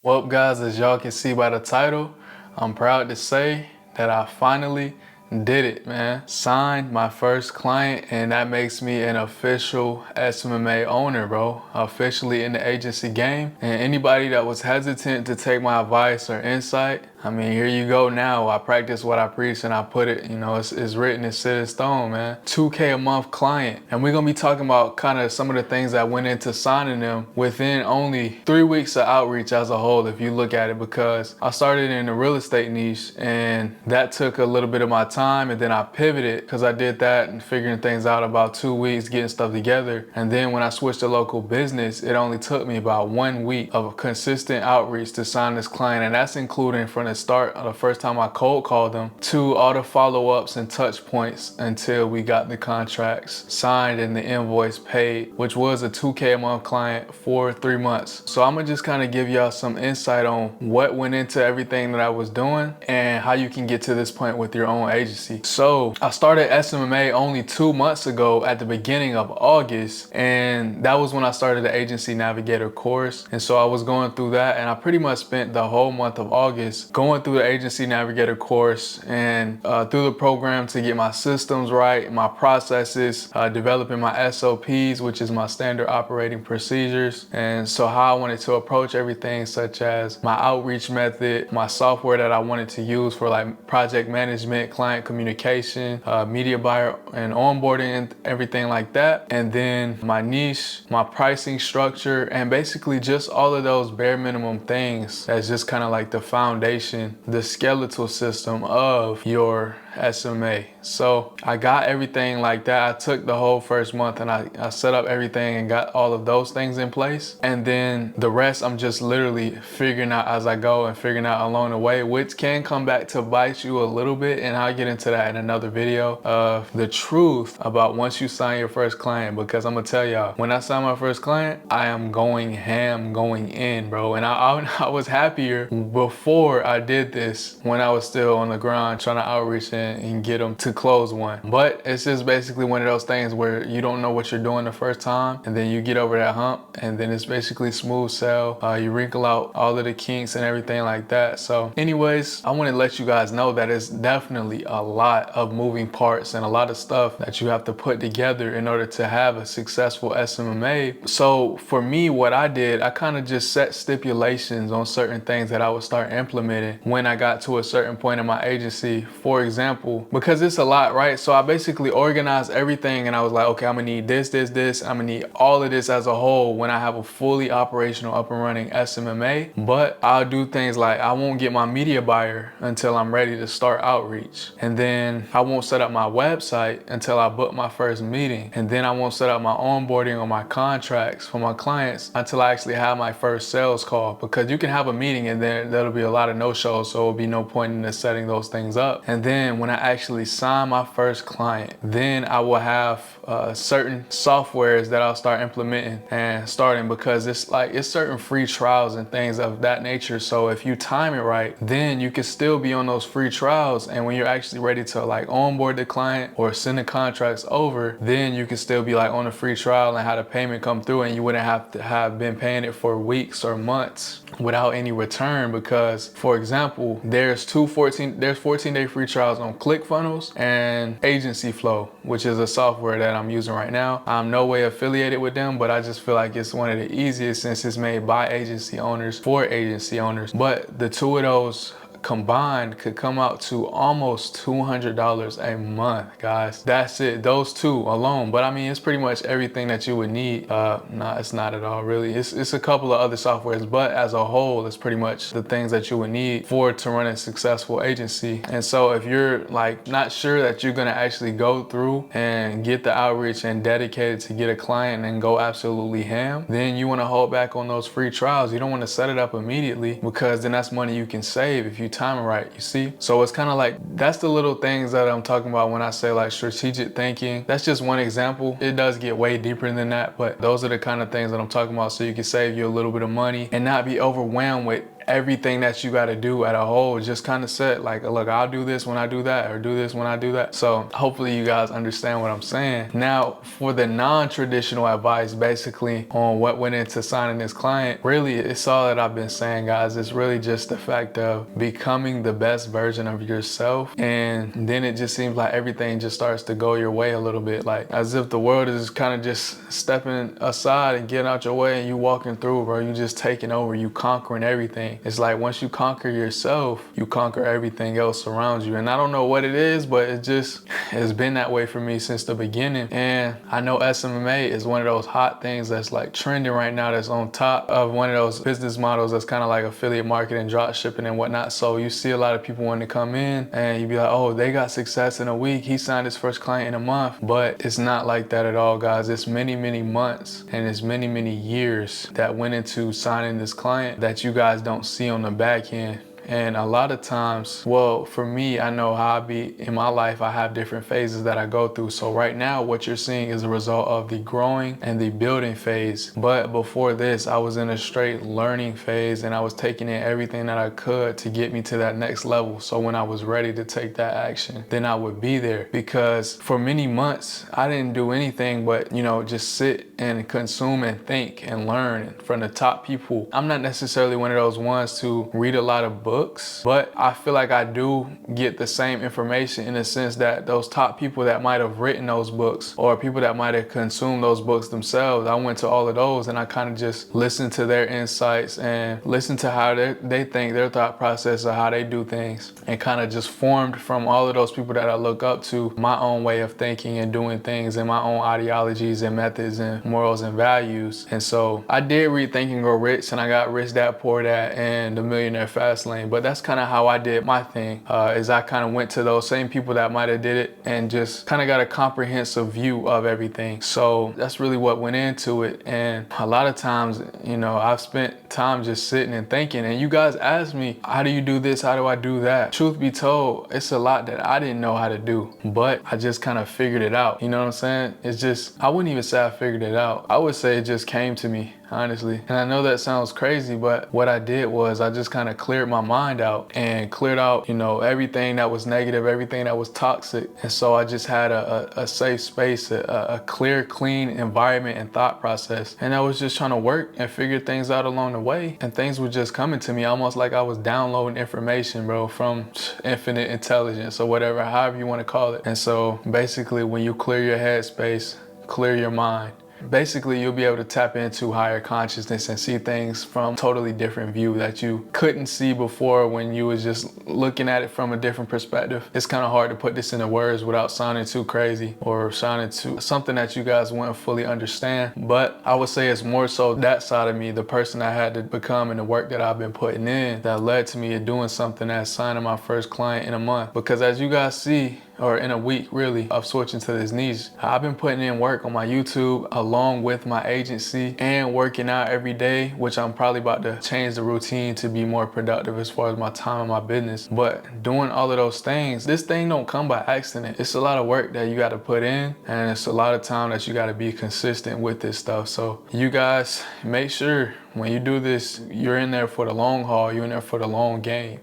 Well, guys, as y'all can see by the title, I'm proud to say that I finally did it, man. Signed my first client, and that makes me an official SMMA owner, bro. Officially in the agency game. And anybody that was hesitant to take my advice or insight, I mean, here you go now. I practice what I preach and I put it, it's written, it's set in stone, man. 2K a month client. And we're gonna be talking about kind of some of the things that went into signing them within only 3 weeks of outreach as a whole, if you look at it, because I started in the real estate niche and that took a little bit of my time, and then I pivoted because I did that and figuring things out about 2 weeks, getting stuff together. And then when I switched to local business, it only took me about 1 week of consistent outreach to sign this client. And that's including from the start of the first time I cold called them to all the follow-ups and touch points until we got the contracts signed and the invoice paid, which was a 2K a month client for 3 months. So I'm gonna just kind of give y'all some insight on what went into everything that I was doing and how you can get to this point with your own agency. So I started SMMA only 2 months ago at the beginning of August, and that was when I started the Agency Navigator course. And so I was going through that, and I pretty much spent the whole month of August going through the Agency Navigator course and through the program to get my systems right, my processes, developing my SOPs, which is my standard operating procedures. And so how I wanted to approach everything, such as my outreach method, my software that I wanted to use for like project management, client communication, media buyer and onboarding and everything like that. And then my niche, my pricing structure, and basically just all of those bare minimum things that's just kind of like the foundation, the skeletal system of your SMA. So I got everything like that. I took the whole first month and I set up everything and got all of those things in place. And then the rest I'm just literally figuring out as I go and figuring out along the way, which can come back to bite you a little bit. And I'll get into that in another video of the truth about once you sign your first client, because I'm gonna tell y'all, when I signed my first client, I am going ham, going in, bro. And I was happier before I did this, when I was still on the grind trying to outreach and get them to close one. But it's just basically one of those things where you don't know what you're doing the first time, and then you get over that hump, and then it's basically smooth sail. You wrinkle out all of the kinks and everything like that. So anyways, I want to let you guys know that it's definitely a lot of moving parts and a lot of stuff that you have to put together in order to have a successful SMMA. So for me, what I did, I kind of just set stipulations on certain things that I would start implementing when I got to a certain point in my agency. For example, because it's a lot, right? So I basically organized everything and I was like, okay, I'm gonna need this, this, this. I'm gonna need all of this as a whole when I have a fully operational, up and running SMMA. But I'll do things like I won't get my media buyer until I'm ready to start outreach. And then I won't set up my website until I book my first meeting. And then I won't set up my onboarding or my contracts for my clients until I actually have my first sales call. Because you can have a meeting and then there'll be a lot of no-shows, so it'll be no point in setting those things up. And then when I actually sign my first client, then I will have certain softwares that I'll start implementing and starting, because it's certain free trials and things of that nature. So if you time it right, then you can still be on those free trials, and when you're actually ready to like onboard the client or send the contracts over, then you can still be like on a free trial and have the payment come through, and you wouldn't have to have been paying it for weeks or months without any return. Because for example, there's 14-day free trials on ClickFunnels and Agency Flow, which is a software that I'm using right now. I'm no way affiliated with them, but I just feel like it's one of the easiest since it's made by agency owners for agency owners. But the two of those combined could come out to almost $200 a month, guys. That's it, those two alone. But I mean, it's pretty much everything that you would need. Nah, it's not at all really. It's a couple of other softwares, but as a whole, it's pretty much the things that you would need to run a successful agency. And so if you're like not sure that you're gonna actually go through and get the outreach and dedicated to get a client and go absolutely ham, then you want to hold back on those free trials. You don't want to set it up immediately, because then that's money you can save if you time it right, you see? So it's kind of like, that's the little things that I'm talking about when I say like strategic thinking. That's just one example. It does get way deeper than that, but those are the kind of things that I'm talking about, so you can save you a little bit of money and not be overwhelmed with everything that you got to do at a whole, just kind of set like, look, I'll do this when I do that, or do this when I do that. So hopefully you guys understand what I'm saying. Now for the non-traditional advice, basically on what went into signing this client, really it's all that I've been saying, guys. It's really just the fact of becoming the best version of yourself, and then it just seems like everything just starts to go your way a little bit, like as if the world is kind of just stepping aside and getting out your way, and you walking through, bro. You just taking over, you conquering everything. It's like once you conquer yourself, you conquer everything else around you. And I don't know what it is, but it's been that way for me since the beginning. And I know SMMA is one of those hot things that's like trending right now, that's on top of one of those business models that's kind of like affiliate marketing, drop shipping and whatnot. So you see a lot of people wanting to come in and you be like, oh, they got success in a week, he signed his first client in a month. But it's not like that at all, guys. It's many months and it's many years that went into signing this client that you guys don't see on the back end. And a lot of times, well, for me, I know how I be in my life. I have different phases that I go through. So right now, what you're seeing is a result of the growing and the building phase. But before this, I was in a straight learning phase, and I was taking in everything that I could to get me to that next level. So when I was ready to take that action, then I would be there. Because for many months, I didn't do anything but, just sit and consume and think and learn from the top people. I'm not necessarily one of those ones to read a lot of books, but I feel like I do get the same information in the sense that those top people that might have written those books, or people that might have consumed those books themselves, I went to all of those and I kind of just listened to their insights and listened to how they think, their thought process of how they do things, and kind of just formed from all of those people that I look up to my own way of thinking and doing things, and my own ideologies and methods and morals and values. And so I did read Think and Grow Rich, and I got Rich Dad Poor Dad and The Millionaire Fast Lane. But that's kind of how I did my thing, is I kind of went to those same people that might have did it and just kind of got a comprehensive view of everything. So that's really what went into it. And a lot of times, I've spent time just sitting and thinking, and you guys ask me, how do you do this? How do I do that? Truth be told, it's a lot that I didn't know how to do, but I just kind of figured it out. You know what I'm saying? It's just, I wouldn't even say I figured it out. I would say it just came to me, honestly. And I know that sounds crazy, but what I did was I just kind of cleared my mind out and cleared out, everything that was negative, everything that was toxic. And so I just had a safe space, a clear, clean environment and thought process. And I was just trying to work and figure things out along the way. And things were just coming to me almost like I was downloading information, bro, from infinite intelligence or whatever, however you want to call it. And so basically when you clear your headspace, clear your mind, basically you'll be able to tap into higher consciousness and see things from a totally different view that you couldn't see before when you was just looking at it from a different perspective. It's kind of hard to put this into words without sounding too crazy or sounding too something that you guys wouldn't fully understand. But I would say it's more so that side of me, the person I had to become and the work that I've been putting in, that led to me doing something as signing my first client in a month. Because as you guys see, or in a week really, of switching to this niche, I've been putting in work on my YouTube along with my agency and working out every day, which I'm probably about to change the routine to be more productive as far as my time and my business. But doing all of those things, this thing don't come by accident. It's a lot of work that you got to put in, and it's a lot of time that you got to be consistent with this stuff. So you guys make sure when you do this, you're in there for the long haul, you're in there for the long game,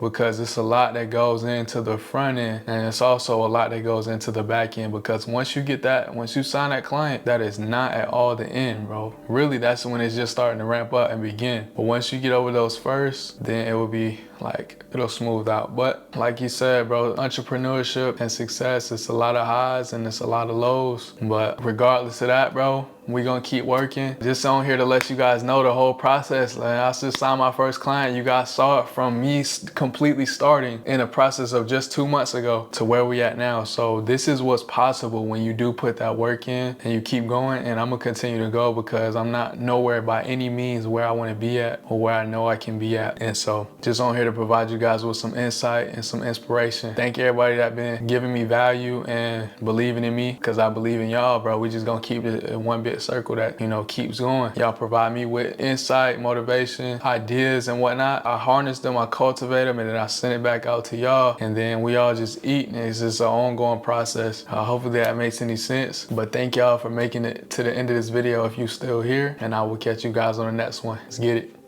because it's a lot that goes into the front end, and it's also a lot that goes into the back end, because once you sign that client, that is not at all the end, bro. Really, that's when it's just starting to ramp up and begin. But once you get over those first, then it will be like, it'll smooth out. But like you said, bro, entrepreneurship and success, it's a lot of highs and it's a lot of lows. But regardless of that, bro, we gonna keep working. Just on here to let you guys know the whole process. Like, I just signed my first client. You guys saw it from me completely starting in a process of just 2 months ago to where we at now. So this is what's possible when you do put that work in and you keep going. And I'm gonna continue to go, because I'm not nowhere by any means where I wanna be at or where I know I can be at. And so just on here to provide you guys with some insight and some inspiration. Thank everybody that been giving me value and believing in me, because I believe in y'all, bro. We just gonna keep it in one big circle that keeps going. Y'all provide me with insight, motivation, ideas and whatnot. I harness them, I cultivate them, and then I send it back out to y'all, and then we all just eat, and it's just an ongoing process. Hopefully that makes any sense. But thank y'all for making it to the end of this video if you still here, and I will catch you guys on the next one. Let's get it.